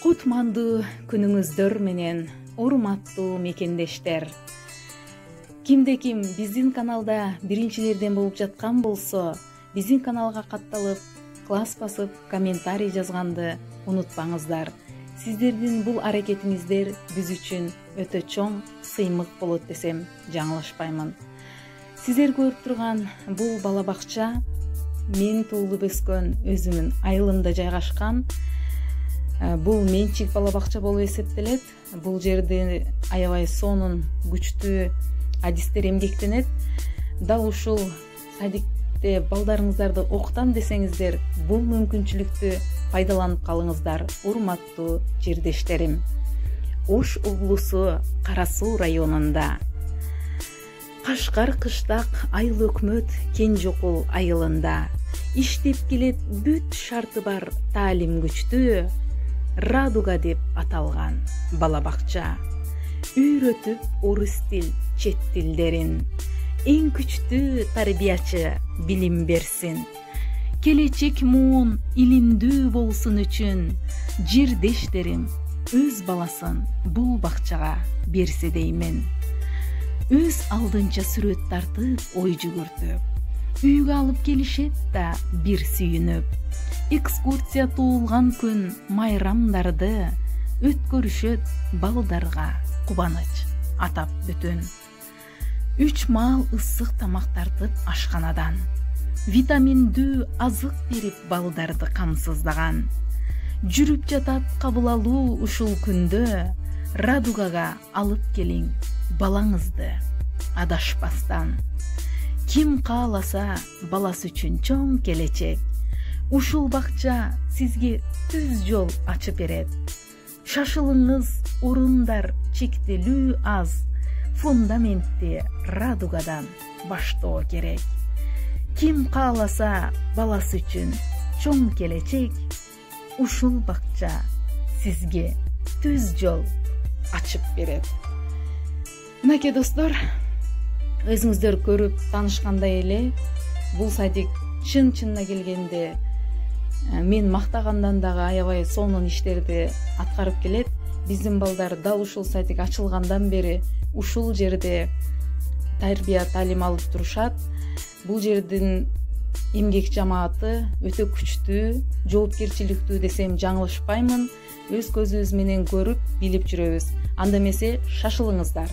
Кутмандуу күнүңүздөр менен урматтуу мекендештер. Кимде ким биздин каналда биринчилерден болуп жаткан болсо, биздин каналга катталып, класс басып, комментарий жазганды унутпаңыздар. Сиздердин бул аракетиңиздер биз үчүн өтө чоң сыймык болот десем жаңылышпаймын. Сиздер көрүп турган бул бала бакча мен туулуп өскөн өзүмүн айылымда жайгашкан. Бул менчик бала бакча болуп эсептелет. Бул жерде аябай сонун күчтүү адистер эмгектенет. Дал ушул садикте балдарыңыздарды окутам десеңиздер, бул мүмкүнчүлүктү пайдаланып калыңыздар, урматтуу жердештерим. Ош облусу Кара Суу районунда Кашкар кыштак айыл өкмөт Кенжокул айылында иштеп келет бүт шарты бар таалим күчтүү Радуга деп аталган бала бакча үйрөтүп орус тил, чет тилдерин. Эң күчтүү тарбиячы билим берсин. Келечек муун илимдүү болсун үчүн жердештерим өз баласын бул бакчага берсе деймин. Өз алдынча сүрөт тартып, ой жүгүртүп, үйгө алып келишет да бир сүйүнүп. Экскурсия туулган күн майрамдарды өткөрүшөт балдарга кубаныч атап бүтүн. 3 маал ысык тамак тартып ашканадан, витаминдүү азык берип балдарды камсыздаган. Жүрүп жатат кабыл алуу ушул күндө, Радугага алып келиң балаңызды адашпастан. Ким кааласа баласы үчүн чоң келечек. Ушул бакча сизге түз жол ачып берет. Шашылыңыз, орундар чектелүү аз. Фундаментти Радугадан баштоо керек. Ким кааласа баласы үчүн чоң келечек. Ушул бакча сизге түз жол ачып берет. Мынакей достор, өзүңүздөр көрүп таанышкандай эле, бул садик чын-чынына келгенде мен мактагандан дагы аябай сонун иштерди аткарып келет. Биздин балдар дал ушул садик ачылгандан бери ушул жерде тарбия таалим алып турушат. Бул жердин эмгек жамааты өтө күчтүү, жоопкерчиликтүү десем жаңылышпаймын. Өз көзүбүз менен көрүп, билип жүрөбүз. Анда эмесе шашылыңыздар.